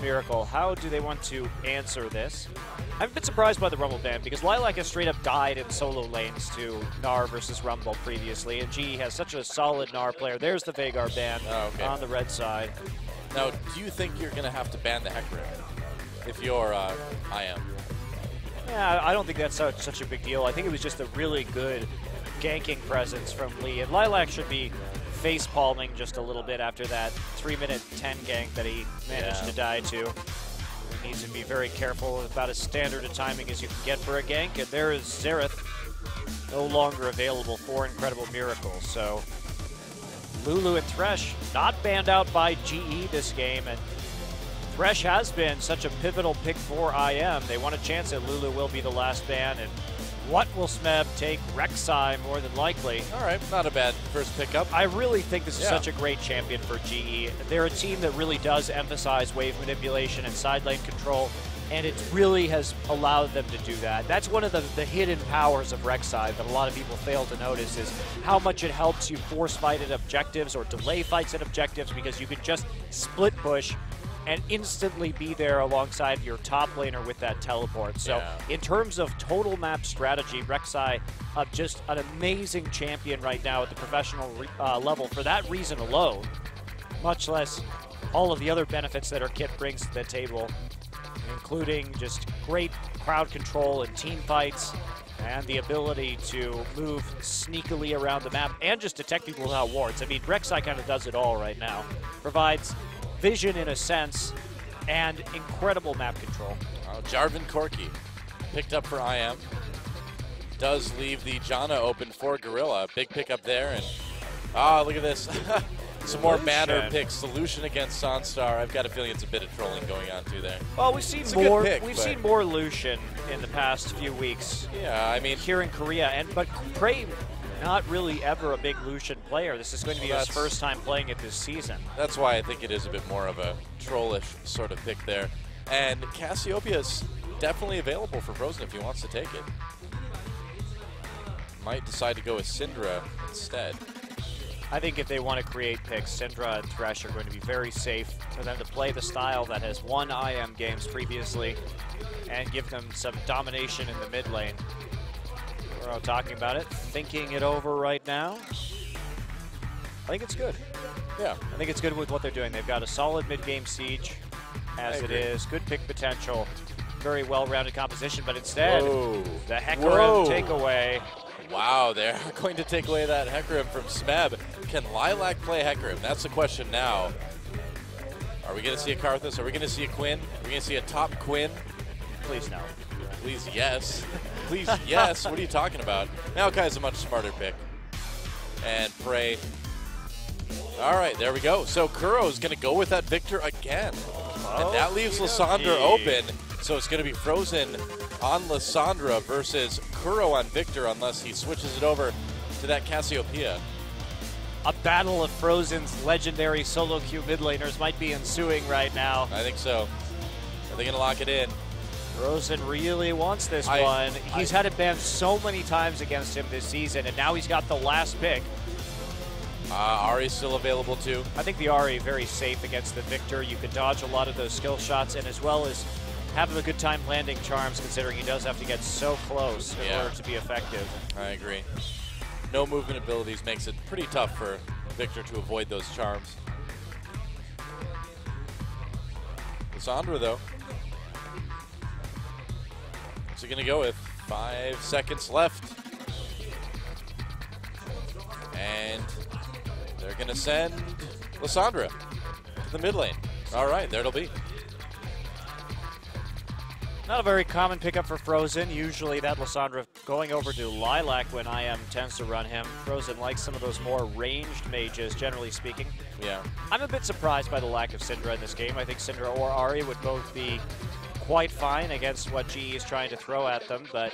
Miracle. How do they want to answer this? I'm a bit surprised by the Rumble ban because Lilac has straight up died in solo lanes to Gnar versus Rumble previously, and GE has such a solid Gnar player. There's the Veigar ban on the red side. Now, do you think you're going to have to ban the Hecarim if you're IM? Yeah, I don't think that's such a big deal. I think it was just a really good ganking presence from Lee, and Lilac should be face palming just a little bit after that 3-minute 10 gank that he managed to die to. He needs to be very careful about as standard a timing as you can get for a gank, and there is Xerath no longer available for Incredible Miracle. So Lulu and Thresh not banned out by GE this game, and Thresh has been such a pivotal pick for IM. They want a chance that Lulu will be the last ban, and what will Smeb take? Rek'Sai, more than likely. All right, not a bad first pickup. I really think this is such a great champion for GE. They're a team that really does emphasize wave manipulation and side lane control, and it really has allowed them to do that. That's one of the hidden powers of Rek'Sai that a lot of people fail to notice, is how much it helps you force fight at objectives or delay fights at objectives, because you can just split push and instantly be there alongside your top laner with that teleport. So in terms of total map strategy, Rek'Sai, just an amazing champion right now at the professional level for that reason alone, much less all of the other benefits that her kit brings to the table, including just great crowd control and team fights, and the ability to move sneakily around the map and just detect people without wards. I mean, Rek'Sai kind of does it all right now. Provides vision in a sense, and incredible map control. Jarvan Corki picked up for IM. Does leave the Janna open for Gorilla. Big pickup there, and look at this. Some more banner picks. Solution against Sunstar. I've got a feeling it's a bit of trolling going on too there. Well, we've seen more. We've seen more Lucian in the past few weeks. Yeah, I mean here in Korea, but Prey, not really ever a big Lucian player. This is going to be his first time playing it this season. That's why I think it is a bit more of a trollish sort of pick there. And Cassiopeia is definitely available for Frozen if he wants to take it. Might decide to go with Syndra instead. I think if they want to create picks, Syndra and Thresh are going to be very safe for them to play the style that has won IM games previously and give them some domination in the mid lane. We're all talking about it, thinking it over right now. I think it's good. Yeah. I think it's good with what they're doing. They've got a solid mid-game siege as it is. Good pick potential. Very well-rounded composition, but instead, the Hecarim takeaway. Wow, they're going to take away that Hecarim from Smeb. Can Lilac play Hecarim? That's the question now. Are we going to see a Karthus? Are we going to see a Quinn? Are we going to see a top Quinn? Please no. Please yes. Please yes. What are you talking about? Maokai is a much smarter pick. And Prey. All right, there we go. So Kuro is going to go with that Victor again. And that leaves Lissandra open. So it's going to be Frozen on Lissandra versus Kuro on Victor, unless he switches it over to that Cassiopeia. A battle of Frozen's legendary solo queue mid laners might be ensuing right now. I think so. Are they going to lock it in? Frozen really wants this one. He's had it banned so many times against him this season, and now he's got the last pick. Ahri's still available too. I think the Ahri very safe against the Victor. You can dodge a lot of those skill shots, and as well as have a good time landing charms, considering he does have to get so close in order to be effective. I agree. No movement abilities makes it pretty tough for Victor to avoid those charms. Lissandra, though. What's he going to go with? 5 seconds left. And they're going to send Lissandra to the mid lane. All right, there it'll be. Not a very common pickup for Frozen. Usually that Lissandra going over to Lilac when IM tends to run him. Frozen likes some of those more ranged mages, generally speaking. Yeah. I'm a bit surprised by the lack of Syndra in this game. I think Syndra or Ahri would both be quite fine against what GE is trying to throw at them, but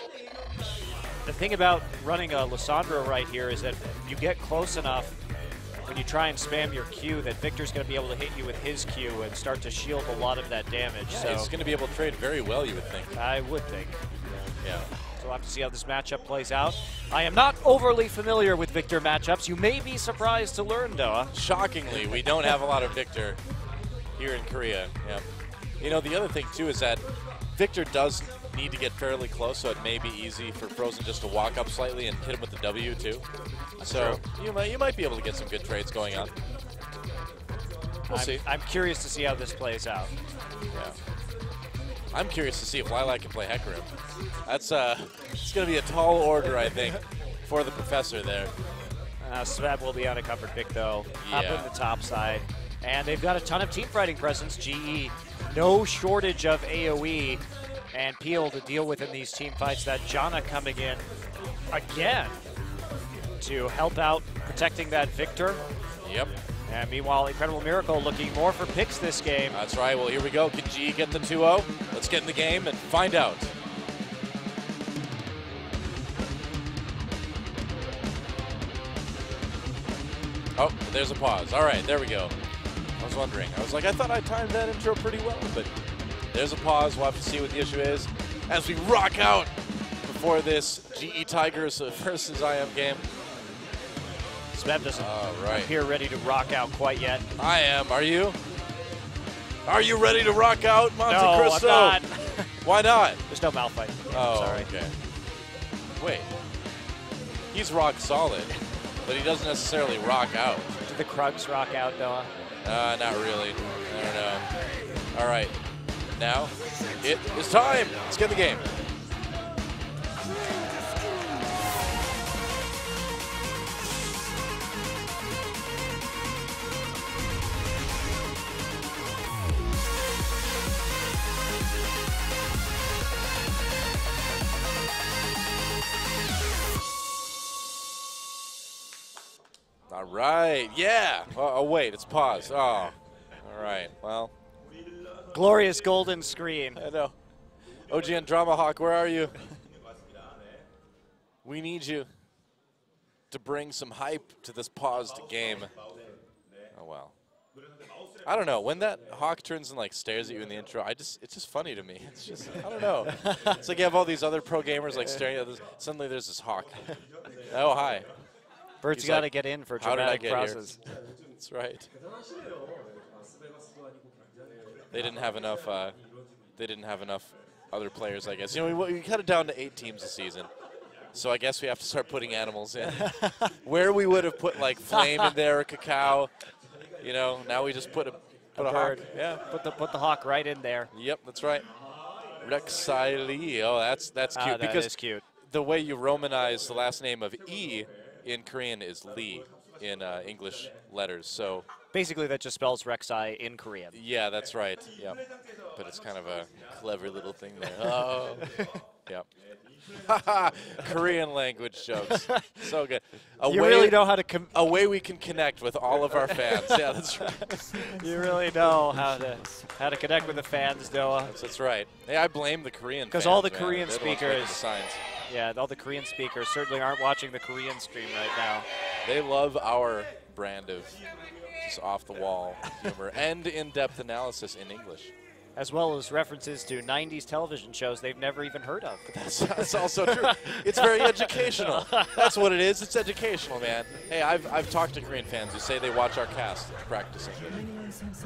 the thing about running a Lissandra right here is that you get close enough when you try and spam your Q that Victor's going to be able to hit you with his Q and start to shield a lot of that damage. Yeah, so he's going to be able to trade very well, you would think. I would think. Yeah. So we'll have to see how this matchup plays out. I am not overly familiar with Victor matchups. You may be surprised to learn, Doa. Shockingly, we don't have a lot of Victor here in Korea. Yeah. You know, the other thing, too, is that Victor does need to get fairly close, so it may be easy for Frozen just to walk up slightly and hit him with the W, too. So you might be able to get some good trades going on. We'll see. I'm curious to see how this plays out. Yeah. I'm curious to see if Lilac can play Hecarim. That's it's going to be a tall order, I think, for the professor there. Sveb will be on a covered pick, though, up in the top side. And they've got a ton of team fighting presence. GE, no shortage of AoE and Peel to deal with in these team fights. That Janna coming in again to help out protecting that Victor. Yep. And meanwhile, Incredible Miracle looking more for picks this game. That's right. Well, here we go. Can GE get the 2-0? Let's get in the game and find out. Oh, there's a pause. All right, there we go. I was wondering. I was like, I thought I timed that intro pretty well, but there's a pause. We'll have to see what the issue is as we rock out before this GE Tigers versus IM game. Sveb doesn't appear ready to rock out quite yet. I am. Are you? Are you ready to rock out, Monte No, Cristo? I'm not. Why not? There's no Malphite. Oh, sorry. okay. Wait. He's rock solid, but he doesn't necessarily rock out. Did the Krugs rock out, Noah? Not really. I don't know. All right. Now, it is time. Let's get in the game. All right, yeah. Oh, wait, it's paused. Oh, all right. Well, Glorious golden screen. I know. OGN Drama Hawk, where are you? We need you to bring some hype to this paused game. Oh, well. I don't know. When that Hawk turns and like stares at you in the intro, it's just funny to me. It's just, I don't know. It's like you have all these other pro gamers like staring at this. Suddenly there's this Hawk. Oh, hi. Bird's got to get in for dramatic process. That's right. They didn't have enough. They didn't have enough other players, I guess. You know, we cut it down to 8 teams this season, so I guess we have to start putting animals in. Where we would have put like Flame in there or Cacao, you know, now we just put a bird. Hawk. Yeah, put the Hawk right in there. Yep, that's right. Rexile. Oh, that's cute that is cute. The way you Romanize the last name of E in Korean is Lee in English letters. So basically, that just spells Rek'Sai in Korean. yeah, that's right. Yep. But it's kind of a clever little thing there. Oh, yep. Korean language jokes. So good. You really know how to a way we can connect with all of our fans. Yeah, that's right. You really know how to connect with the fans, Noah. That's right. Hey, I blame the Korean fans. Because all the man. Korean speakers, signs. Yeah, all the Korean speakers certainly aren't watching the Korean stream right now. They love our brand of just off-the-wall humor and in-depth analysis in English. As well as references to 90s television shows they've never even heard of. That's also true. It's very educational. That's what it is. It's educational, man. Hey, I've talked to Korean fans who say they watch our cast practicing.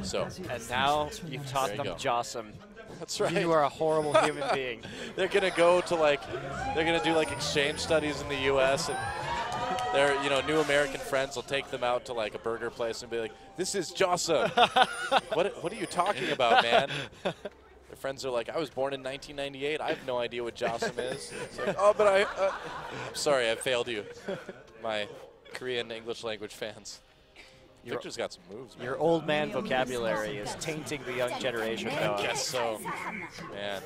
So. And now you've taught them Jossum. That's right. You are a horrible human being. They're gonna go to they're gonna do exchange studies in the U.S. and their new American friends will take them out to a burger place and be like, "This is Jossum." What are you talking about, man? Their friends are like, "I was born in 1998. I have no idea what Jossum is." It's like, "Oh, but I'm sorry, I failed you, my Korean English language fans." Victor's got some moves, man. Your old man vocabulary is tainting the young generation, though. I guess so. Man.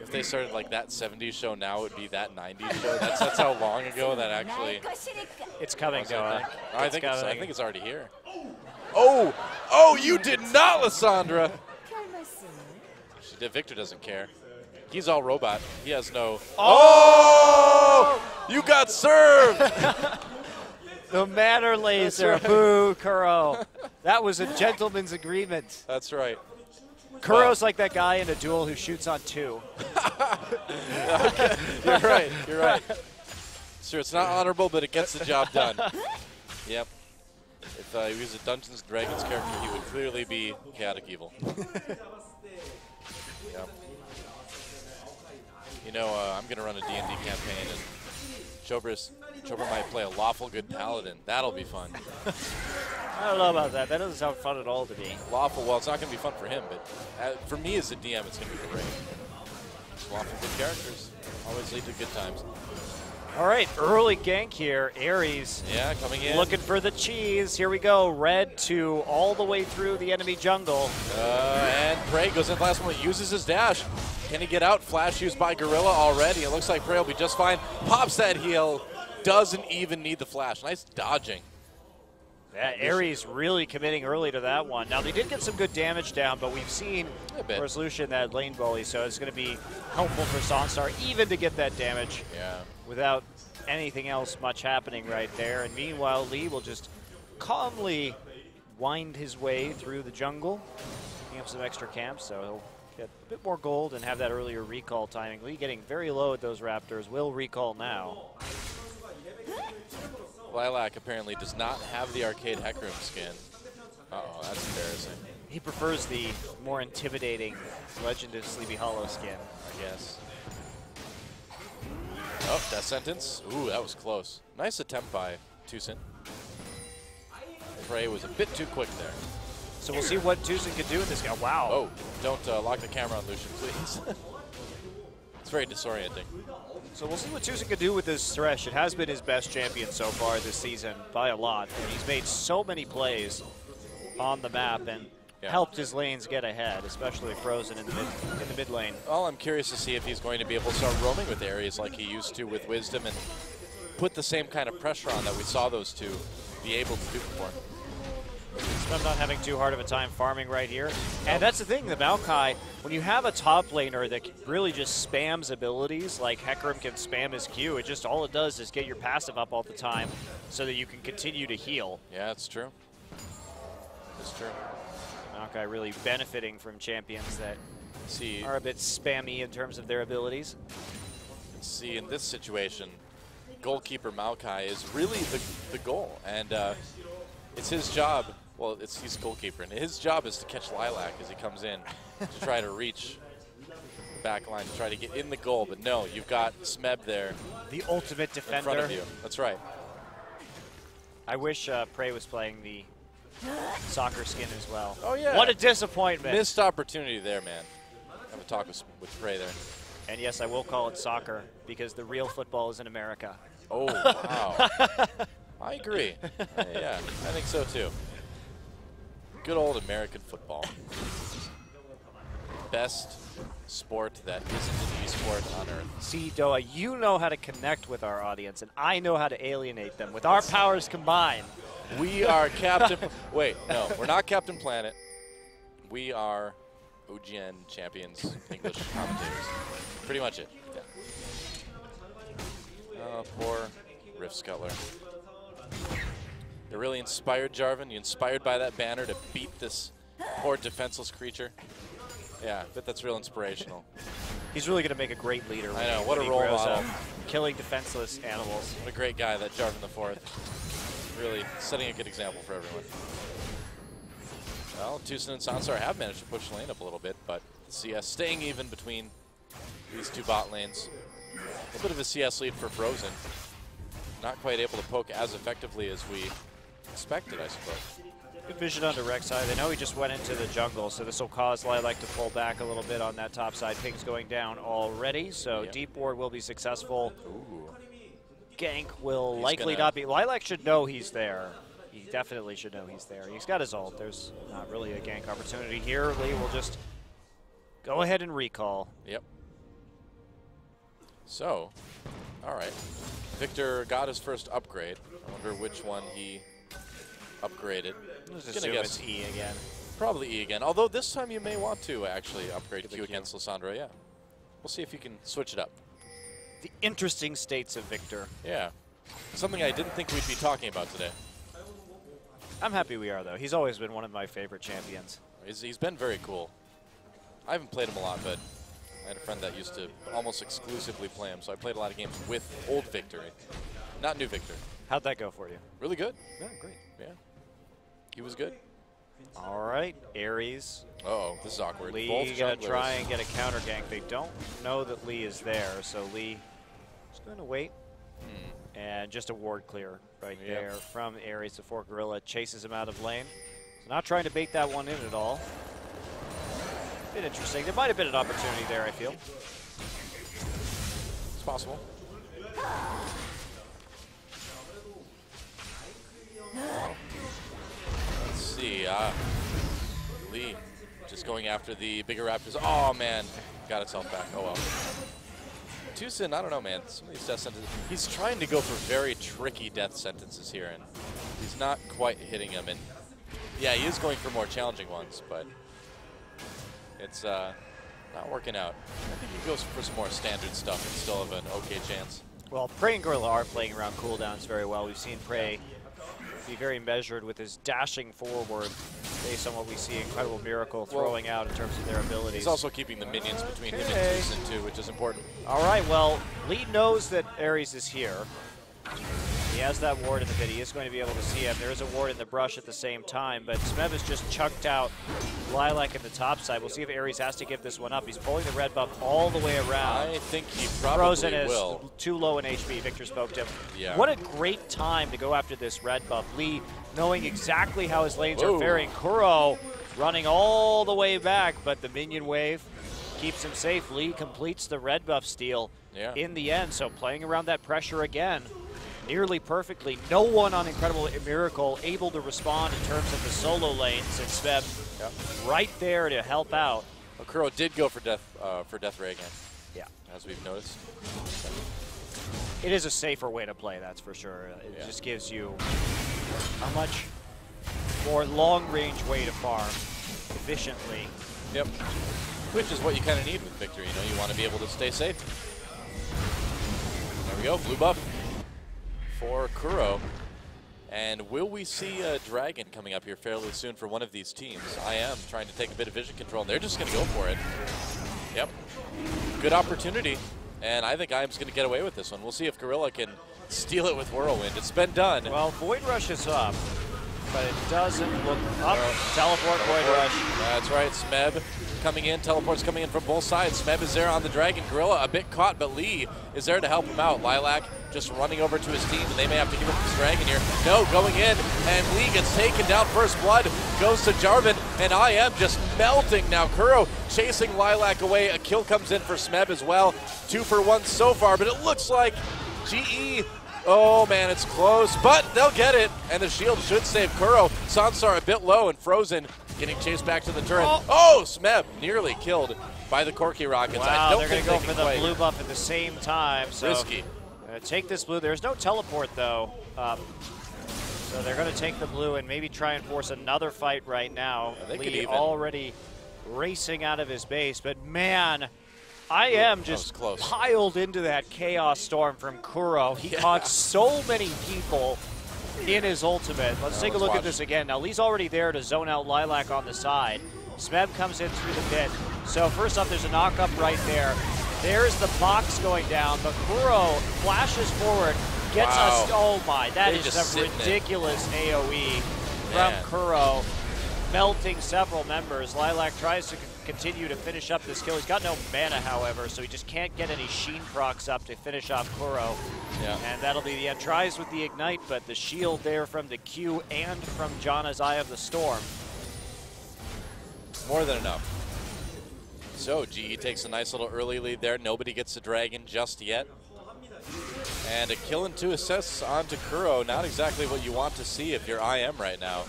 If they started that 70s show now, it would be that 90s show. That's how long ago that actually... It's coming, Noah. I think it's already here. Oh, you did not, Lysandra! She did. Victor doesn't care. He's all robot. He has no... Oh! You got served! The Manor Laser, right. boo, Kuro. That was a gentleman's agreement. That's right. Kuro's like that guy in a duel who shoots on 2. Okay. You're right. You're right. Sure, it's not honorable, but it gets the job done. Yep. If he was a Dungeons & Dragons character, he would clearly be chaotic evil. You know, I'm going to run a D&D campaign, and Chobra might play a lawful good paladin. That'll be fun. I don't know about that. That doesn't sound fun at all to me. Lawful, well, it's not going to be fun for him, but for me as a DM, it's going to be great. Lawful good characters always lead to good times. All right, early gank here. Ares. Yeah, coming in. Looking for the cheese. Here we go. Red 2 all the way through the enemy jungle. And Prey goes in the last one. Uses his dash. Can he get out? Flash used by Gorilla already. It looks like Prey will be just fine. Pops that heal. Doesn't even need the flash. Nice dodging. Yeah, Ares really committing early to that one. Now, they did get some good damage down, but we've seen Resolution that lane bully, so it's going to be helpful for Sonstar even to get that damage without anything else much happening right there. And meanwhile, Lee will just calmly wind his way through the jungle, picking up some extra camps, so he'll get a bit more gold and have that earlier recall timing. Lee getting very low at those Raptors, will recall now. Lilac apparently does not have the arcade Hecarim skin. Uh-oh, that's embarrassing. He prefers the more intimidating Legend of Sleepy Hollow skin, I guess. Oh, that sentence. Ooh, that was close. Nice attempt by Tucson. Prey was a bit too quick there. So we'll see what Tucson can do with this guy. Wow. Oh, don't lock the camera on Lucian, please. It's very disorienting. So we'll see what Tucson can do with this Thresh. It has been his best champion so far this season by a lot. And he's made so many plays on the map and helped his lanes get ahead, especially Frozen in the mid lane. Well, I'm curious to see if he's going to be able to start roaming with Ares like he used to with Wisdom and put the same kind of pressure on that we saw those two be able to do before. I'm not having too hard of a time farming right here. And that's the thing, the Maokai, when you have a top laner that really just spams abilities, like Hecarim can spam his Q, all it does is get your passive up all the time so that you can continue to heal. Yeah, it's true. It's true. Maokai really benefiting from champions that are a bit spammy in terms of their abilities. See, in this situation, goalkeeper Maokai is really the goal, and it's his job. Well, he's goalkeeper, and his job is to catch Lilac as he comes in to try to reach the back line, to try to get in the goal. But no, you've got Smeb there. The ultimate defender. In front of you. That's right. I wish Prey was playing the soccer skin as well. Oh, yeah. What a disappointment. Missed opportunity there, man. Have a talk with Prey there. And yes, I will call it soccer because the real football is in America. Oh, wow. I agree. Yeah, I think so too. Good old American football. Best sport that isn't an e-sport on earth. See, Doa, you know how to connect with our audience, and I know how to alienate them. With our powers combined. We are Captain... Wait, no, we're not Captain Planet. We are OGN champions, English commentators. Pretty much it. Yeah. Oh, poor Rift Scuttler. You're really inspired, Jarvan? You inspired by that banner to beat this poor defenseless creature? Yeah, I bet that's real inspirational. He's really going to make a great leader. I know, what a role model. Killing defenseless animals. What a great guy, that Jarvan the Fourth. Really setting a good example for everyone. Well, Tucson and Sansar have managed to push the lane up a little bit, but CS staying even between these two bot lanes. A little bit of a CS lead for Frozen. Not quite able to poke as effectively as we expected, I suppose. Good vision on the Rex side. They know he just went into the jungle, so this will cause Lilac to pull back a little bit on that top side. Ping's going down already, so deep ward will be successful. Ooh. Gank will likely not be. Lilac should know he's there. He definitely should know he's there. He's got his ult. There's not really a gank opportunity here. Lee will just go ahead and recall. Yep. So, all right. Victor got his first upgrade. I wonder which one he upgraded. Let's assume it's E again. Probably E again. Although this time you may want to actually upgrade Q against Lissandra. Yeah. We'll see if you can switch it up. The interesting states of Victor. Yeah. Something I didn't think we'd be talking about today. I'm happy we are, though. He's always been one of my favorite champions. He's been very cool. I haven't played him a lot, but I had a friend that used to almost exclusively play him, so I played a lot of games with old Victor, not new Victor. How'd that go for you? Really good. Yeah, great. Yeah. He was good. All right, Ares. Uh-oh, this is awkward. Lee Both gonna junglers. try and get a counter gank. They don't know that Lee is there, so Lee is gonna wait. And just a ward clear right there from Ares before Gorilla chases him out of lane. So not trying to bait that one in at all. Bit interesting. There might have been an opportunity there, I feel. It's possible. Let's see. Lee just going after the bigger Raptors. Oh, man. Got itself back. Oh, well. Tucson, I don't know, man. Some of these death sentences. He's trying to go for very tricky death sentences here, and he's not quite hitting them. And yeah, he is going for more challenging ones, but it's not working out. I think he goes for some more standard stuff and still have an okay chance. Well, Prey and Gorilla are playing around cooldowns very well. We've seen Prey be very measured with his dashing forward based on what we see Incredible Miracle throwing out in terms of their abilities. He's also keeping the minions between him and Tucson too, which is important. All right, well, Lee knows that Ares is here. He has that ward in the pit. He is going to be able to see him. There is a ward in the brush at the same time, but Smeb has just chucked out Lilac at the top side. We'll see if Ares has to give this one up. He's pulling the red buff all the way around. I think he probably Frozen will. is too low in HP. Victor spoke to him. Yeah. What a great time to go after this red buff. Lee knowing exactly how his lanes are faring. Kuro running all the way back, but the minion wave keeps him safe. Lee completes the red buff steal in the end, so playing around that pressure again. Nearly perfectly. No one on Incredible Miracle able to respond in terms of the solo lanes, and Smeb right there to help out. Well, Kuro did go for death ray again. Yeah, as we've noticed. It is a safer way to play, that's for sure. It just gives you a much more long-range way to farm efficiently. Yep. Which is what you kind of need with Victor. You know, you want to be able to stay safe. There we go, blue buff for Kuro. And will we see a Dragon coming up here fairly soon for one of these teams? I am trying to take a bit of vision control, and they're just going to go for it. Yep. Good opportunity, and I think IAM's going to get away with this one. We'll see if Gorilla can steal it with Whirlwind. It's been done. Well, Void Rush is up, but it doesn't look up. Teleport, Void Rush. That's right, Smeb coming in, teleports coming in from both sides. Smeb is there on the Dragon. Gorilla a bit caught, but Lee is there to help him out. Lilac just running over to his team, and they may have to give up this Dragon here. No, going in, and Lee gets taken down. First blood goes to Jarvan, and IAM just melting now. Kuro chasing Lilac away. A kill comes in for Smeb as well. 2 for 1 so far, but it looks like GE, oh man, it's close, but they'll get it, and the shield should save Kuro. Sansar a bit low, and Frozen getting chased back to the turret. Oh, Smeb nearly killed by the Corki Rockets. Wow, I don't they're going think to go for the blue buff at the same time. So risky. Take this blue. There's no teleport, though. So they're going to take the blue and maybe try and force another fight right now. Lee already racing out of his base, but man, IAM just piled into that Chaos Storm from Kuro. He caught so many people in his ultimate. Let's take a look at this again. Now, Lee's already there to zone out Lilac on the side. Smeb comes in through the pit. So first off, there's a knock-up right there. There's the box going down, but Kuro flashes forward, gets us. Oh my, that is a ridiculous AoE from Kuro, melting several members. Lilac tries to continue to finish up this kill. He's got no mana, however, so he just can't get any Sheen procs up to finish off Kuro. And that'll be the end. Tries with the Ignite, but the shield there from the Q and from Janna's Eye of the Storm. More than enough. So GE takes a nice little early lead there. Nobody gets the Dragon just yet. And a kill and 2 assists onto Kuro. Not exactly what you want to see if you're IAM right now.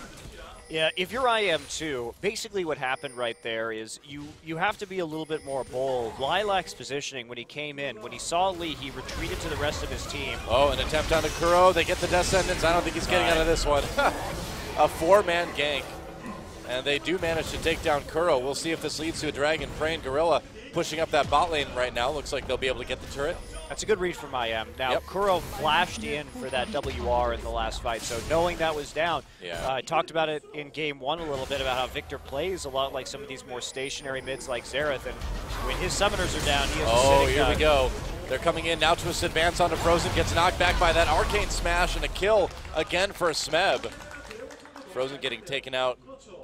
Yeah, if you're IAM too, basically what happened right there is you have to be a little bit more bold. Lilac's positioning when he came in, when he saw Lee, he retreated to the rest of his team. Oh, an attempt on to Kuro. They get the Death Sentence. I don't think he's getting out of this one. A 4-man gank. And they do manage to take down Kuro. We'll see if this leads to a Dragon. Prey and Gorilla pushing up that bot lane right now. Looks like they'll be able to get the turret. That's a good read from IAM. Now, Kuro flashed in for that WR in the last fight, so knowing that was down, I talked about it in Game 1 a little bit about how Victor plays a lot like some of these more stationary mids like Xerath, and when his summoners are down, he has here we go. They're coming in now. Twist advance onto Frozen, gets knocked back by that Arcane Smash, and a kill again for Smeb. Frozen getting taken out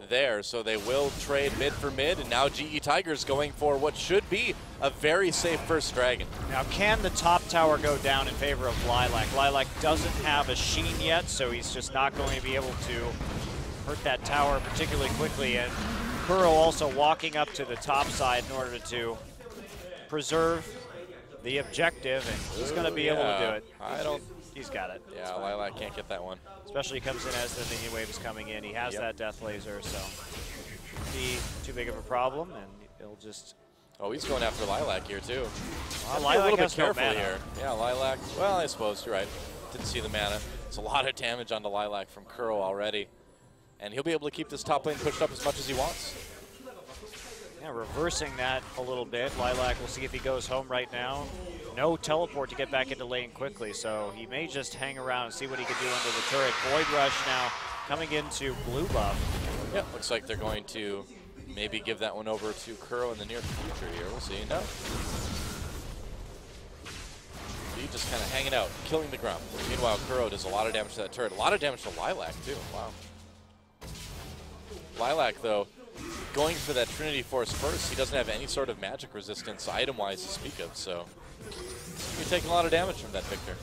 there, so they will trade mid for mid, and now GE Tigers going for what should be a very safe first dragon. Now, can the top tower go down in favor of Lilac? Lilac doesn't have a Sheen yet, so he's just not going to be able to hurt that tower particularly quickly, and Kuro also walking up to the top side in order to preserve the objective, and he's going to be able to do it. He's got it. Yeah, Lilac can't get that one. Especially comes in as the minion wave is coming in. He has that death laser, so be too big of a problem, and he'll just... Oh, he's going after Lilac here, too. Well, Lilac a little bit has careful no mana here. Yeah, Lilac, well, I suppose, you're right. Didn't see the mana. It's a lot of damage onto Lilac from Kuro already. And he'll be able to keep this top lane pushed up as much as he wants. Yeah, reversing that a little bit. Lilac, we'll see if he goes home right now. No teleport to get back into lane quickly, so he may just hang around and see what he can do under the turret. Void Rush now coming into blue buff. Yeah, looks like they're going to maybe give that one over to Kuro in the near future here. We'll see. No. He just kind of hanging out, killing the ground. Meanwhile, Kuro does a lot of damage to that turret. A lot of damage to Lilac, too. Wow. Lilac, though, going for that Trinity Force first, he doesn't have any sort of magic resistance item-wise to speak of, so you're taking a lot of damage from that Victor.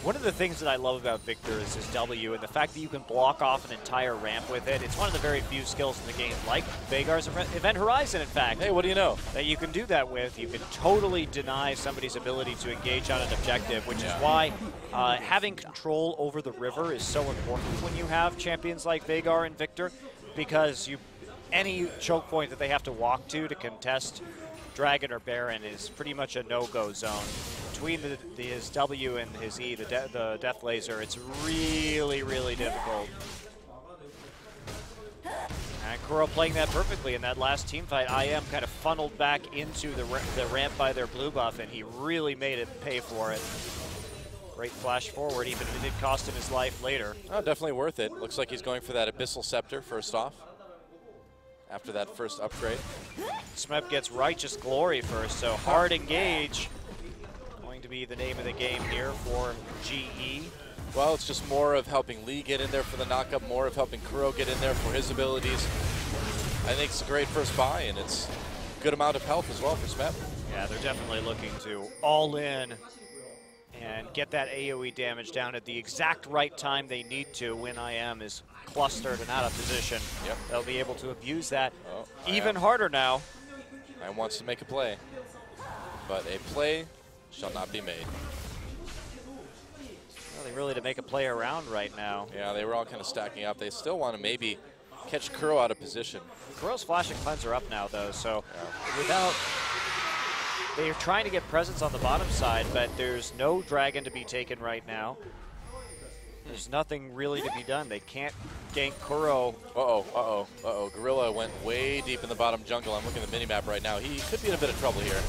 One of the things that I love about Victor is his W, and the fact that you can block off an entire ramp with it. It's one of the very few skills in the game, like Veigar's Event Horizon, in fact. Hey, what do you know? That you can do that with. You can totally deny somebody's ability to engage on an objective, which is why having control over the river is so important when you have champions like Veigar and Victor, because any choke point that they have to walk to contest Dragon or Baron is pretty much a no-go zone. Between his W and his E, the Death Laser, it's really, really difficult. And Kuro playing that perfectly in that last team fight. IM kind of funneled back into the ramp by their blue buff, and he really made it pay for it. Great flash forward, even if it did cost him his life later. Oh, definitely worth it. Looks like he's going for that Abyssal Scepter first off, after that first upgrade. Smep gets Righteous Glory first, so hard engage. Going to be the name of the game here for GE. Well, it's just more of helping Lee get in there for the knockup, more of helping Kuro get in there for his abilities. I think it's a great first buy, and it's a good amount of health as well for Smep. Yeah, they're definitely looking to all in and get that AoE damage down at the exact right time they need to when IM is clustered and out of position. Yep. They'll be able to abuse that even harder now. IM wants to make a play, but a play shall not be made. Well, they really to make a play around right now. Yeah, they were all kind of stacking up. They still want to maybe catch Kuro out of position. Kuro's Flash and Cleanse are up now, though, so without... They're trying to get presence on the bottom side, but there's no dragon to be taken right now. There's nothing really to be done. They can't gank Kuro. Gorilla went way deep in the bottom jungle. I'm looking at the minimap right now. He could be in a bit of trouble here.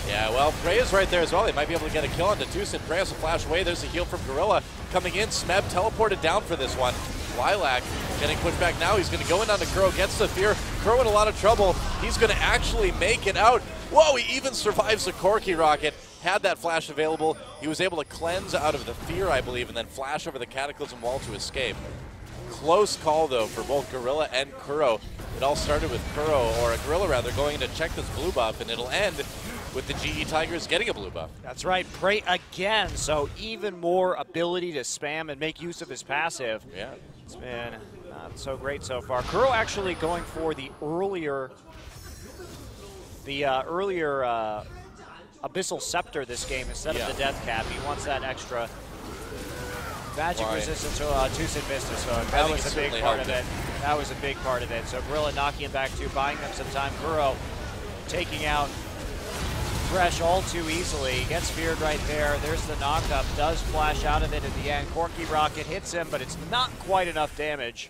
Yeah, well, Prey is right there as well. They might be able to get a kill onto Tucson. Prey has to flash away. There's a heal from Gorilla coming in. Smeb teleported down for this one. Lilac getting pushed back now. He's going to go in onto Kuro, gets the fear. Kuro in a lot of trouble. He's going to actually make it out. Whoa, he even survives the Corky Rocket. Had that flash available. He was able to cleanse out of the fear, I believe, and then flash over the Cataclysm Wall to escape. Close call, though, for both Gorilla and Kuro. It all started with Kuro, or a Gorilla rather, going in to check this blue buff, and it'll end with the GE Tigers getting a blue buff. That's right, Prey again, so even more ability to spam and make use of his passive. Yeah. It's been not so great so far. Kuro actually going for the earlier Abyssal Scepter this game instead of the Death Cap. He wants that extra magic resistance to Tucson Vista, so that was a big part of it. That was a big part of it. So Gorilla knocking him back too, buying them some time. Kuro taking out Thresh all too easily. Gets feared right there. There's the knockup. Does flash out of it at the end. Corky Rocket hits him, but it's not quite enough damage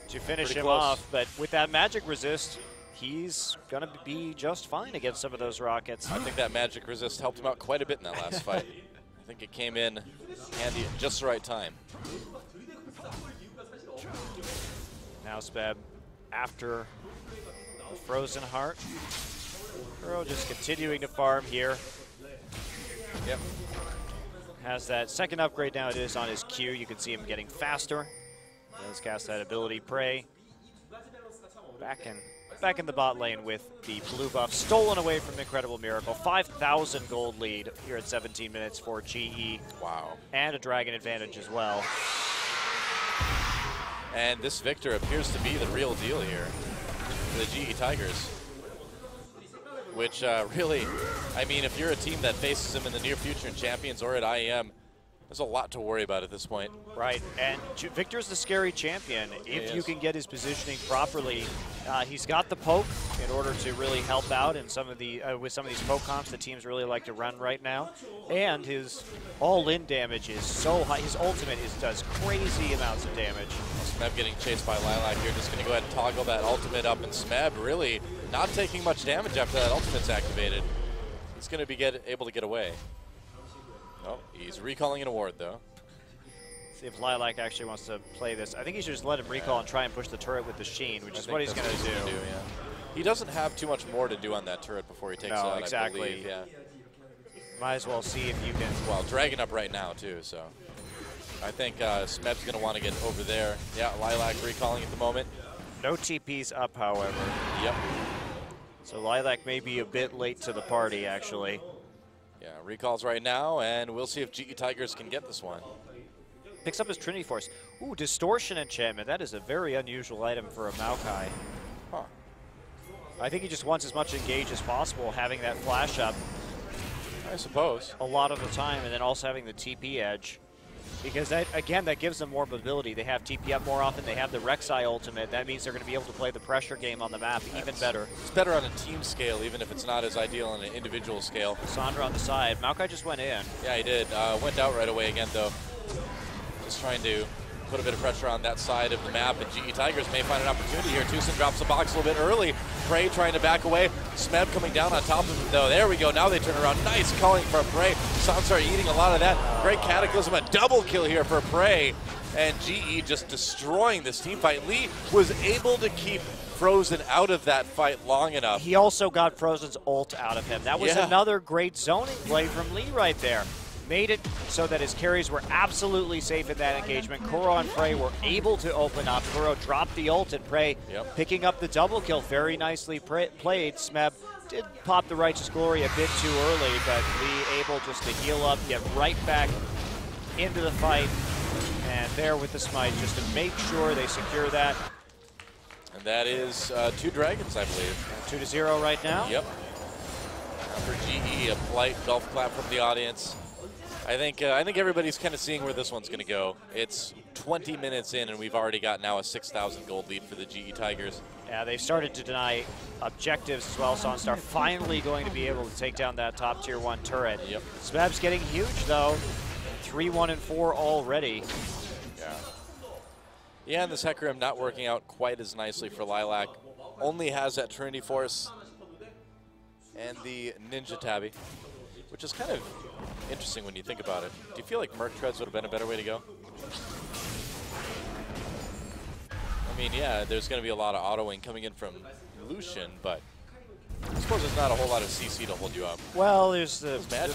to finish him off. But with that magic resist, he's going to be just fine against some of those rockets. I think that magic resist helped him out quite a bit in that last fight. I think it came in handy at just the right time. Now Speb, after the Frozen Heart, Kuro just continuing to farm here. Yep. Has that second upgrade now. It is on his Q. You can see him getting faster. Does cast that ability, Prey. Back in the bot lane with the blue buff stolen away from Incredible Miracle. 5,000 gold lead here at 17 minutes for GE. Wow. And a dragon advantage as well. And this Victor appears to be the real deal here for the GE Tigers. Which really, I mean, if you're a team that faces him in the near future in Champions or at IEM, there's a lot to worry about at this point. Right, and Victor's the scary champion. If you can get his positioning properly, he's got the poke in order to really help out in some of the with some of these poke comps that teams really like to run right now. And his all-in damage is so high. His ultimate does crazy amounts of damage. Smeb getting chased by Lilac here. Just going to go ahead and toggle that ultimate up, and Smeb really not taking much damage after that ultimate's activated. He's going to be able to get away. Oh, he's recalling an award, though. See if Lilac actually wants to play this. I think he should just let him recall and try and push the turret with the Sheen, which is what he's going to do. Yeah. He doesn't have too much more to do on that turret before he takes it out, exactly. I believe. Yeah. Might as well see if you can. Well, Dragon up right now, too, so. I think Smeb's going to want to get over there. Yeah, Lilac recalling at the moment. No TPs up, however. Yep. So Lilac may be a bit late to the party, actually. Yeah, recalls right now, and we'll see if GE Tigers can get this one. Picks up his Trinity Force. Ooh, Distortion Enchantment. That is a very unusual item for a Maokai. Huh. I think he just wants as much engage as possible, having that flash up. I suppose. A lot of the time, and then also having the TP edge. Because, that, again, that gives them more mobility. They have TP up more often. They have the Rek'Sai ultimate. That means they're going to be able to play the pressure game on the map even better. It's better on a team scale, even if it's not as ideal on an individual scale. Sandra on the side. Maokai just went in. Yeah, he did. Went out right away again, though. Just trying to put a bit of pressure on that side of the map, and GE Tigers may find an opportunity here. Tucson drops the box a little bit early. Prey trying to back away. Smeb coming down on top of him, though. There we go. Now they turn around. Nice calling from Prey. Sansar eating a lot of that. Great Cataclysm. A double kill here for Prey. And GE just destroying this team fight. Lee was able to keep Frozen out of that fight long enough. He also got Frozen's ult out of him. That was another great zoning play from Lee right there. Made it so that his carries were absolutely safe in that engagement. Kuro and Prey were able to open up. Kuro dropped the ult, and Prey picking up the double kill. Very nicely played. Smeb did pop the Righteous Glory a bit too early, but Lee able just to heal up, get right back into the fight, and there with the smite just to make sure they secure that. And that is 2 dragons, I believe. 2-0 right now. Yep. For GE, a polite golf clap from the audience. I think everybody's kind of seeing where this one's going to go. It's 20 minutes in, and we've already got now a 6,000 gold lead for the GE Tigers. Yeah, they've started to deny objectives as well. Sonstar finally going to be able to take down that top tier 1 turret. Yep. Smeb's getting huge, though. 3-1-4 already. Yeah. Yeah, and this Hecarim not working out quite as nicely for Lilac. Only has that Trinity Force and the Ninja Tabby, which is kind of interesting when you think about it. Do you feel like Merc Treads would have been a better way to go? I mean, yeah, there's going to be a lot of autoing coming in from Lucian, but I suppose there's not a whole lot of CC to hold you up. Well, there's that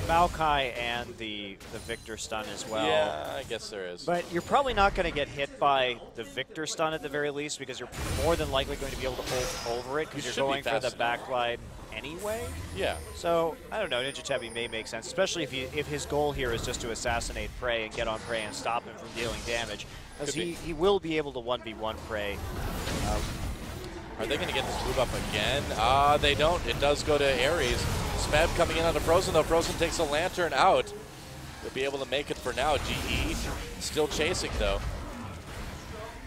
Maokai and the Victor stun as well. Yeah, I guess there is. But you're probably not going to get hit by the Victor stun at the very least, because you're more than likely going to be able to hold over it because you're going for the backline anyway. Yeah. So, I don't know, Ninja Tabby may make sense, especially if his goal here is just to assassinate Prey and get on Prey and stop him from dealing damage. Because he will be able to 1v1 Prey. Are they going to get this move up again? They don't. It does go to Ares. Smeb coming in on the Frozen, though. Frozen takes a Lantern out. They'll be able to make it for now. GE still chasing, though.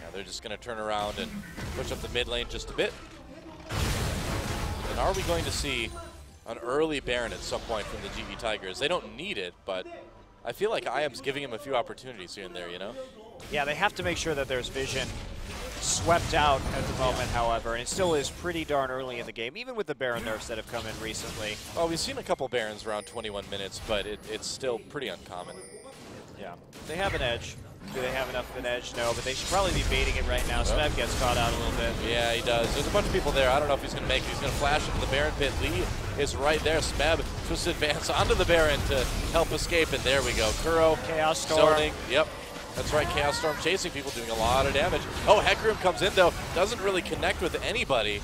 Yeah, they're just going to turn around and push up the mid lane just a bit. And are we going to see an early Baron at some point from the GE Tigers? They don't need it, but I feel like IAM's giving him a few opportunities here and there, you know? Yeah, they have to make sure that there's vision swept out at the moment, however, and it still is pretty darn early in the game, even with the Baron nerfs that have come in recently. Well, we've seen a couple Barons around 21 minutes, but it's still pretty uncommon. Yeah, they have an edge. Do they have enough of an edge? No, but they should probably be baiting it right now. Smeb gets caught out a little bit. Yeah, he does. There's a bunch of people there. I don't know if he's going to make it. He's going to flash into the Baron pit. Lee is right there. Smeb tries to advance onto the Baron to help escape, and there we go. Kuro, Chaos Storm. zoning. Yep. That's right, Chaos Storm chasing people, doing a lot of damage. Oh, Hecarim comes in, though. doesn't really connect with anybody.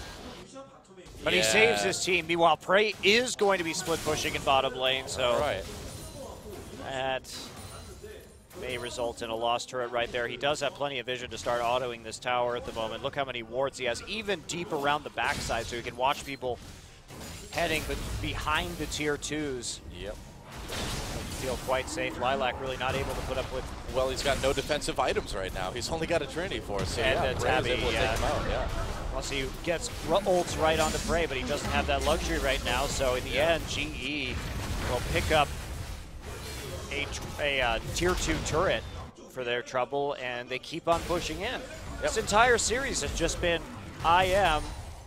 But he saves his team. Meanwhile, Prey is going to be split pushing in bottom lane, so that may result in a lost turret right there. He does have plenty of vision to start autoing this tower at the moment. Look how many wards he has, even deep around the backside, so he can watch people heading behind the tier 2s. Yep. Feel quite safe. Lilac really not able to put up with. Well, he's got no defensive items right now. He's only got a Trinity Force, so and Tabby, able to take him out. Plus he gets ults right onto Prey, but he doesn't have that luxury right now. So in the end, GE will pick up a tier 2 turret for their trouble, and they keep on pushing in. This entire series has just been IM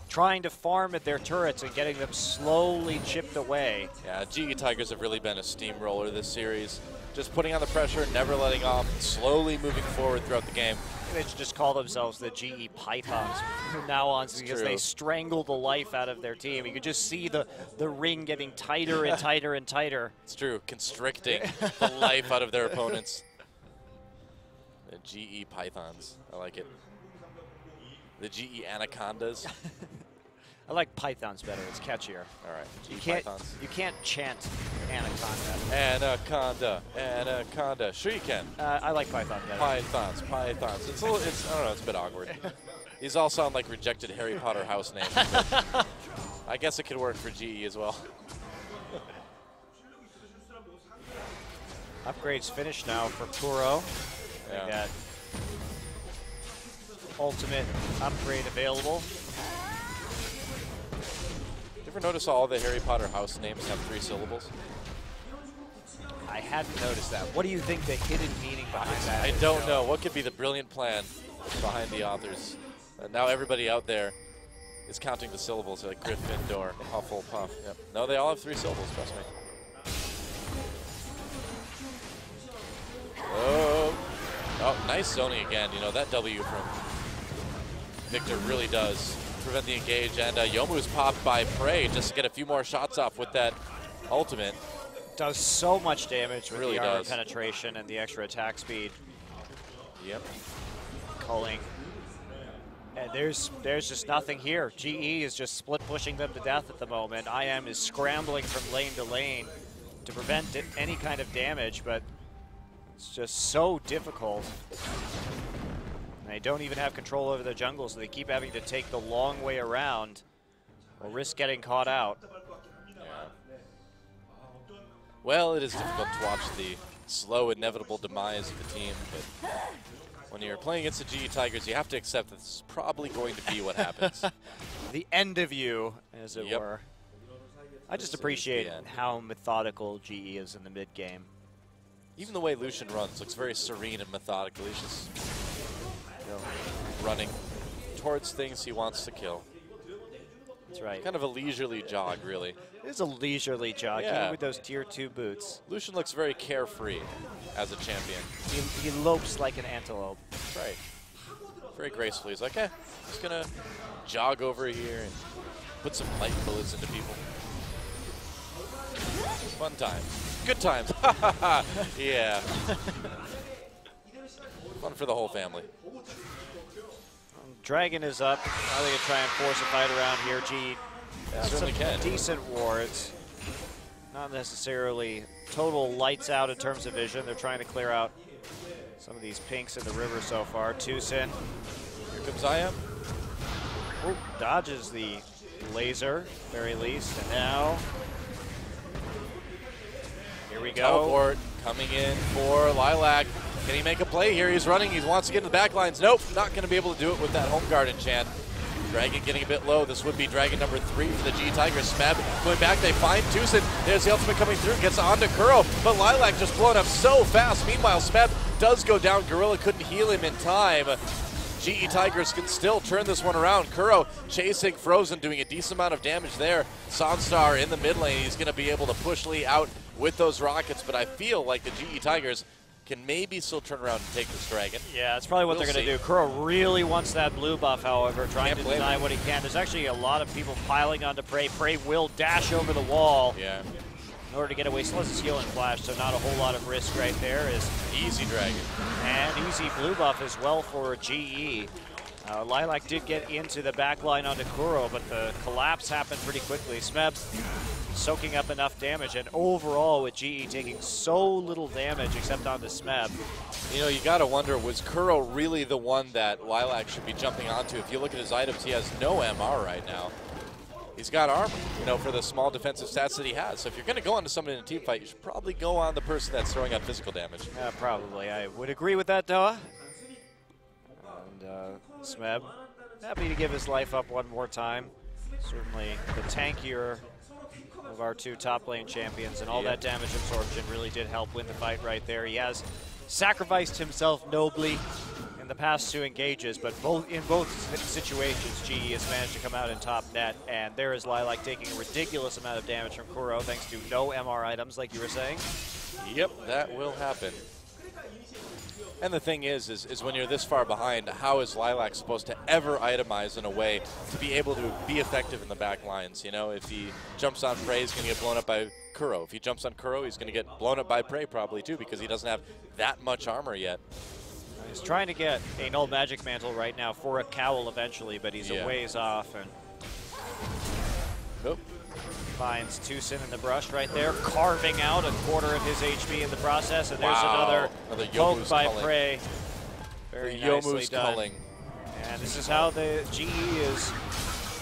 trying to farm at their turrets and getting them slowly chipped away. Yeah, GE Tigers have really been a steamroller this series. Just putting on the pressure, never letting off, slowly moving forward throughout the game. They should just call themselves the GE Pythons from now on, because they strangle the life out of their team. You could just see the ring getting tighter and tighter and tighter. It's true, constricting the life out of their opponents. The GE Pythons, I like it. The GE Anacondas. I like Pythons better, it's catchier. All right, You can't chant Anaconda. Anaconda, Anaconda. Sure you can. I like Python better. Pythons. It's a little, I don't know, it's a bit awkward. These all sound like rejected Harry Potter house names. I guess it could work for GE as well. Upgrades finished now for Kuro. They got ultimate upgrade available. Ever notice all the Harry Potter house names have 3 syllables? I hadn't noticed that. What do you think the hidden meaning behind that I is? don't know. What could be the brilliant plan behind the authors? Now everybody out there is counting the syllables, like Gryffindor, Hufflepuff. Yep. No, they all have 3 syllables, trust me. Oh, nice zoning again. You know, that W from Victor really does prevent the engage, and Youmu's popped by Prey just to get a few more shots off with that ultimate. Does so much damage with really the armor penetration and the extra attack speed. Yep. Culling. And there's just nothing here. GE is just split pushing them to death at the moment. IM is scrambling from lane to lane to prevent any kind of damage, but it's just so difficult. And they don't even have control over their jungle, so they keep having to take the long way around or risk getting caught out. Yeah. Well, it is difficult to watch the slow, inevitable demise of the team, but when you're playing against the GE Tigers, you have to accept that this is probably going to be what happens. The end of you, as it were. I just appreciate how methodical GE is in the mid-game. Even the way Lucian runs looks very serene and methodical. He's just running towards things he wants to kill. That's right. Kind of a leisurely jog, really. It is a leisurely jog, even with those tier 2 boots. Lucian looks very carefree as a champion. He lopes like an antelope. That's right. Very gracefully. He's like, just gonna jog over here and put some light bullets into people. Fun times. Good times. Yeah. Fun for the whole family. Dragon is up. Now they can try and force a fight around here. G certainly can. Decent wards. Not necessarily total lights out in terms of vision. They're trying to clear out some of these pinks in the river so far. Tucson. Here comes IM. Oh, dodges the laser, very least. And now, here we go. Teleport coming in for Lilac. Can he make a play here? He's running. He wants to get into the back lines. Nope, not going to be able to do it with that home guard enchant. Dragon getting a bit low. This would be Dragon number 3 for the GE Tigers. Smeb going back. They find Tucson. There's the ultimate coming through. Gets onto Kuro, but Lilac just blown up so fast. Meanwhile, Smeb does go down. Gorilla couldn't heal him in time. GE Tigers can still turn this one around. Kuro chasing Frozen, doing a decent amount of damage there. Sonstar in the mid lane. He's going to be able to push Lee out with those rockets, but I feel like the GE Tigers can maybe still turn around and take this Dragon. Yeah, that's probably what they're going to do. Kuro really wants that blue buff, however, trying to deny what he can. There's actually a lot of people piling onto Prey. Prey will dash over the wall in order to get away. Still has his heal and flash, so not a whole lot of risk right there. Is easy Dragon. And easy blue buff as well for GE. Lilac did get into the back line onto Kuro, but the collapse happened pretty quickly. Smeb soaking up enough damage, and overall with GE taking so little damage except onto Smeb. You know, you got to wonder, was Kuro really the one that Lilac should be jumping onto? If you look at his items, he has no MR right now. He's got armor, you know, for the small defensive stats that he has. So if you're going to go onto someone in a team fight, you should probably go on the person that's throwing out physical damage. Yeah, probably. I would agree with that, Doa. And Smeb, happy to give his life up one more time. Certainly the tankier of our two top lane champions, and all that damage absorption really did help win the fight right there. He has sacrificed himself nobly in the past 2 engages, but in both situations, GE has managed to come out in top net, and there is Lilac taking a ridiculous amount of damage from Kuro thanks to no MR items, like you were saying. Yep, that will happen. And the thing is when you're this far behind, how is Lilac supposed to ever itemize in a way to be able to be effective in the back lines? You know, if he jumps on Prey, he's going to get blown up by Kuro. If he jumps on Kuro, he's going to get blown up by Prey probably too, because he doesn't have that much armor yet. He's trying to get a null magic mantle right now for a cowl eventually, but he's a ways off. And finds Tucson in the brush right there, carving out a quarter of his HP in the process, and there's another poke by Prey. Very nicely done. Culling. And this is how the GE is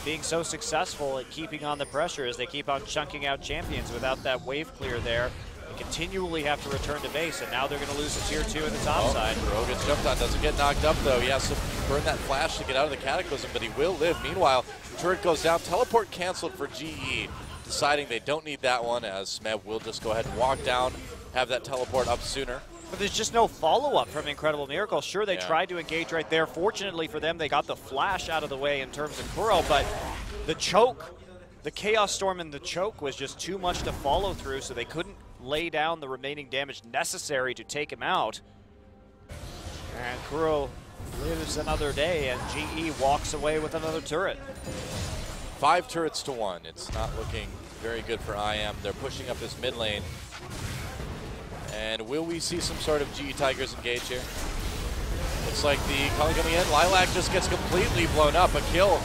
being so successful at keeping on the pressure, as they keep on chunking out champions without that wave clear there. They continually have to return to base, and now they're going to lose a tier 2 in the top side. Kuro gets jumped on, doesn't get knocked up though. He has to burn that flash to get out of the Cataclysm, but he will live. Meanwhile, turret goes down, teleport canceled for GE. Deciding they don't need that one, as Smeb will just go ahead and walk down, have that teleport up sooner. But there's just no follow-up from Incredible Miracle. Sure, they tried to engage right there. Fortunately for them, they got the flash out of the way in terms of Kuro, but the choke, the Chaos Storm and the choke was just too much to follow through, so they couldn't lay down the remaining damage necessary to take him out. And Kuro lives another day, and GE walks away with another turret. 5 turrets to 1. It's not looking very good for IM. They're pushing up this mid lane. And will we see some sort of GE Tigers engage here? Looks like the calling coming in. Lilac just gets completely blown up. A kill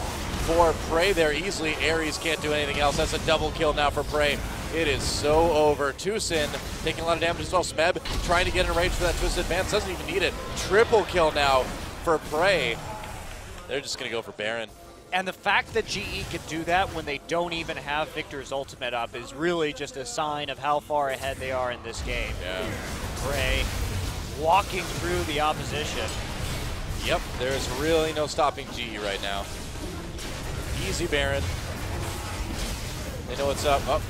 for Prey there easily. Ares can't do anything else. That's a double kill now for Prey. It is so over. Tucson taking a lot of damage as well. Smeb trying to get in range for that Twisted Advance. Doesn't even need it. Triple kill now for Prey. They're just going to go for Baron. And the fact that GE could do that when they don't even have Victor's ultimate up is really just a sign of how far ahead they are in this game. Yeah. Prey walking through the opposition. Yep, there's really no stopping GE right now. Easy Baron. They know what's up. Oh,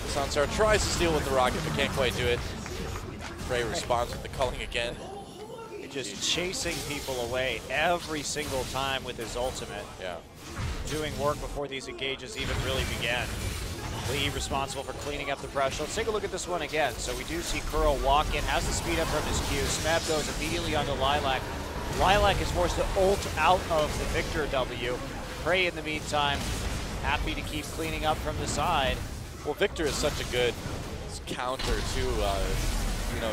Sansar tries to steal with the rocket, but can't quite do it. Prey responds with the culling again. Just chasing people away every single time with his ultimate. Yeah. Doing work before these engages even really began. Lee responsible for cleaning up the brush. Let's take a look at this one again. So we do see Kuro walk in, has the speed up from his Q. Smeb goes immediately onto Lilac. Lilac is forced to ult out of the Victor W. Prey in the meantime, happy to keep cleaning up from the side. Well, Victor is such a good counter to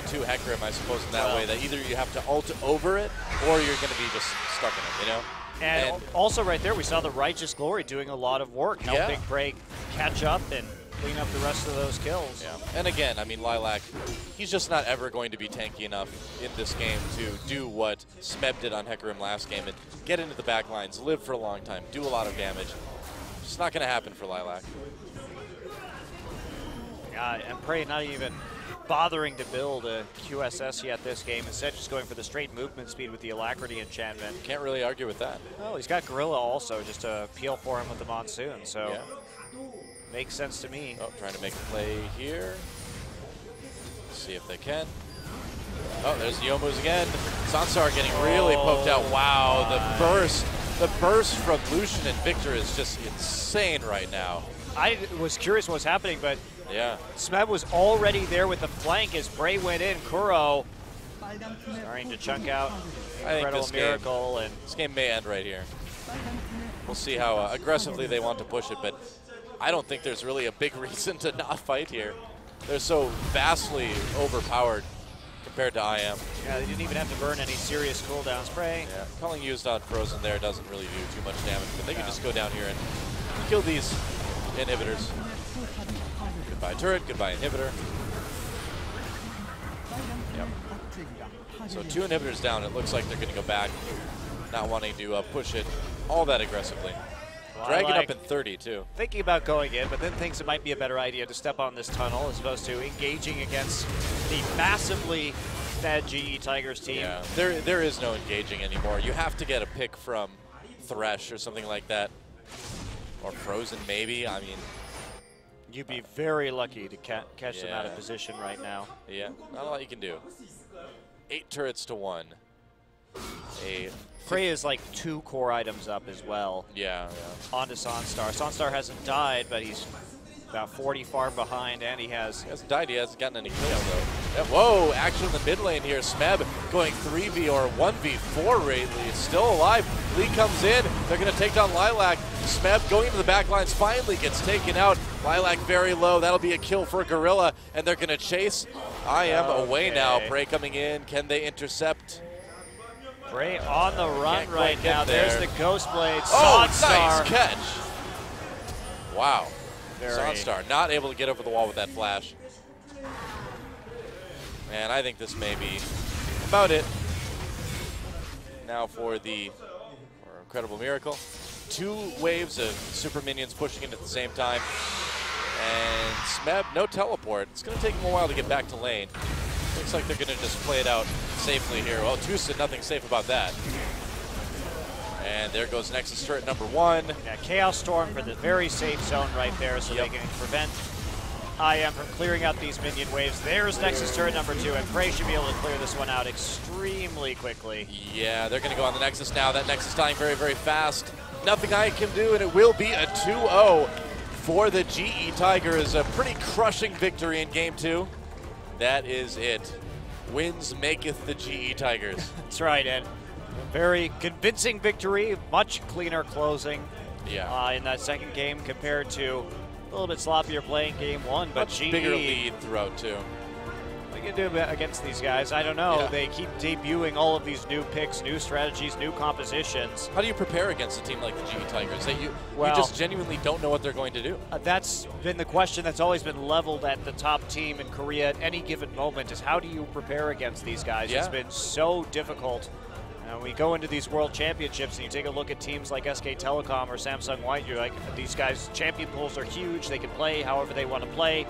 to Hecarim, I suppose, in that way, that either you have to ult over it or you're going to be just stuck in it, you know? And also right there, we saw the Righteous Glory doing a lot of work, helping Prey catch up and clean up the rest of those kills. Yeah. And again, I mean, Lilac, he's just not ever going to be tanky enough in this game to do what Smeb did on Hecarim last game and get into the back lines, live for a long time, do a lot of damage. It's not going to happen for Lilac. And Prey not even bothering to build a QSS yet this game, instead just going for the straight movement speed with the Alacrity enchantment. Can't really argue with that. Oh, he's got Gorilla also, just to peel for him with the Monsoon, so makes sense to me. Oh, trying to make a play here. Let's see if they can. Oh, there's the Youmuu's again. Sansar getting really poked out. Wow, the burst from Lucian and Victor is just insane right now. I was curious what was happening, but yeah, Smeb was already there with the flank as Prey went in. Kuro starting to chunk out Incredible Miracle. And this game may end right here. We'll see how aggressively they want to push it, but I don't think there's really a big reason to not fight here. They're so vastly overpowered. compared to IM. Yeah, they didn't even have to burn any serious cooldowns. Prey. Yeah, calling used on Frozen there doesn't really do too much damage, but they can just go down here and kill these inhibitors. Goodbye turret, goodbye inhibitor. Yep. So 2 inhibitors down, it looks like they're going to go back, not wanting to push it all that aggressively. Well, Dragging up in 30 too. Thinking about going in, but then thinks it might be a better idea to step on this tunnel as opposed to engaging against the massively fed GE Tigers team. Yeah, there is no engaging anymore. You have to get a pick from Thresh or something like that. Or Frozen maybe, I mean. You'd be very lucky to catch them out of position right now. Yeah, not a lot you can do. 8 turrets to 1. Prey is like 2 core items up as well. Yeah. Onto Sonstar. Sonstar hasn't died, but he's about 40 farm behind, and he hasn't died. He hasn't gotten any kills though. Yeah, whoa! Action in the mid lane here. Smeb going 3v or 1v4 Lee is still alive. Lee comes in. They're going to take down Lilac. Smeb going into the back lines finally gets taken out. Lilac very low. That'll be a kill for Gorilla, and they're going to chase IM away now. Prey coming in. Can they intercept? Prey on the run right now. There's the Ghost Blade. Oh, Sonstar. nice catch. Wow. Sonstar not able to get over the wall with that flash. And I think this may be about it. Now for the Incredible Miracle. 2 waves of super minions pushing in at the same time. And Smeb, no teleport. It's going to take him a while to get back to lane. Looks like they're going to just play it out safely here. Well, Tusa, nothing safe about that. And there goes Nexus turret number 1. Yeah, Chaos Storm for the very safe zone right there, so they can prevent IM from clearing out these minion waves. There's Nexus turret number 2, and Prey should be able to clear this one out extremely quickly. Yeah, they're going to go on the Nexus now. That Nexus dying very, very fast. Nothing I can do, and it will be a 2-0 for the GE Tigers. A pretty crushing victory in Game 2. That is it. Wins maketh the GE Tigers. That's right, and very convincing victory, much cleaner closing in that second game compared to a little bit sloppier play in Game 1. But much GE, bigger lead throughout too. What are you going to do against these guys? I don't know. Yeah. They keep debuting all of these new picks, new strategies, new compositions. How do you prepare against a team like the GE Tigers? That you just genuinely don't know what they're going to do? That's been the question that's always been leveled at the top team in Korea at any given moment is how do you prepare against these guys? Yeah. It's been so difficult. We go into these world championships and you take a look at teams like SK Telecom or Samsung White, you're like, these guys' champion pools are huge. They can play however they want to play.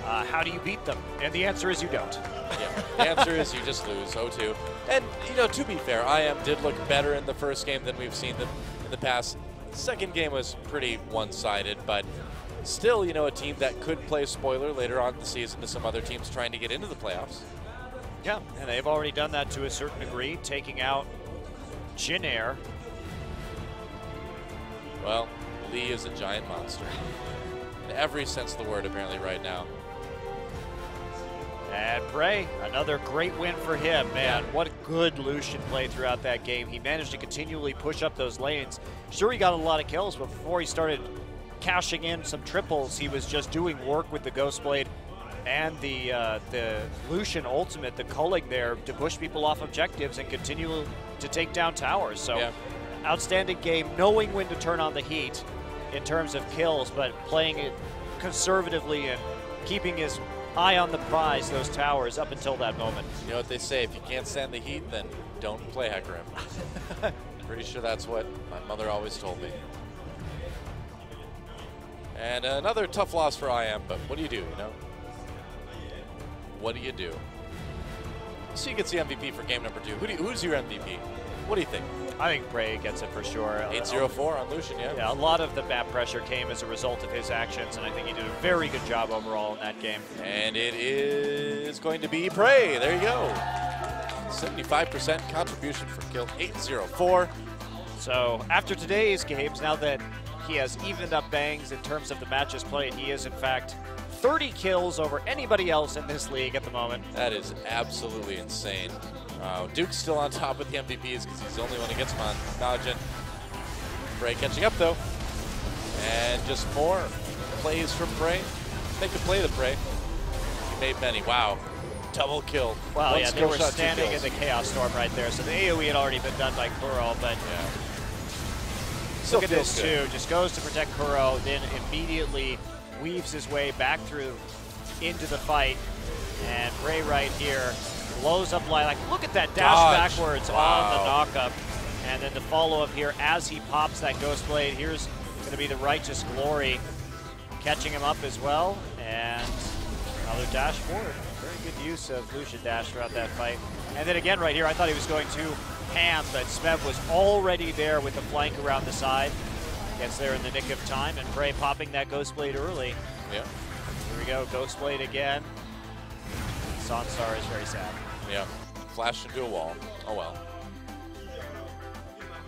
How do you beat them? And the answer is you don't. Yeah, the answer is you just lose 0-2. And, to be fair, IM did look better in the first game than we've seen them in the past. Second game was pretty one-sided, but still, a team that could play spoiler later on in the season to some other teams trying to get into the playoffs. Yeah, and they've already done that to a certain degree, taking out Jin Air. Well, Lee is a giant monster. In every sense of the word, apparently, right now. And Prey, another great win for him. Man, what a good Lucian play throughout that game. He managed to continually push up those lanes. Sure, he got a lot of kills, but before he started cashing in some triples, he was just doing work with the Ghost Blade and the Lucian ultimate, the culling there to push people off objectives and continue to take down towers. So, outstanding game, knowing when to turn on the heat in terms of kills, but playing it conservatively and keeping his eye on the prize, those towers, up until that moment. You know what they say, if you can't stand the heat, then don't play Hecarim. Pretty sure that's what my mother always told me. And another tough loss for IM, but what do you do, What do you do? So you gets the MVP for game number 2. Who's your MVP? What do you think? I think Prey gets it for sure. 8-0-4 on Lucian, Yeah, a lot of the map pressure came as a result of his actions, and I think he did a very good job overall in that game. And it is going to be Prey. There you go. 75% contribution for kill. 8-0-4. So after today's games, now that he has evened up bangs in terms of the matches played, he is in fact 30 kills over anybody else in this league at the moment. That is absolutely insane. Duke's still on top with the MVPs because he's the only one who gets them on Najin. Prey catching up though. And just more plays from Prey. Make a play to Prey. He made many. Wow. double kill. Well, One yeah, they skill were shot, 2 standing in kills. the Chaos Storm right there, so the AoE had already been done by Kuro, but Yeah. Still look at this feels good. too. Just goes to protect Kuro, then immediately weaves his way back through into the fight. And Bray right here blows up Lilac. Look at that dash Dodge. backwards Wow. on the knockup. And then the follow-up here as he pops that Ghost Blade. Here's going to be the Righteous Glory catching him up as well. And another dash forward. Very good use of Lucian dash throughout that fight. And then again right here, I thought he was going to Ham, but Smev was already there with the flank around the side. Gets there in the nick of time, and Bray popping that Ghost Blade early. Yeah. Here we go, Ghost Blade again. Sansar is very sad. Yeah. Flashed into a wall. Oh well.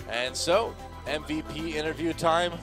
And so, MVP interview time.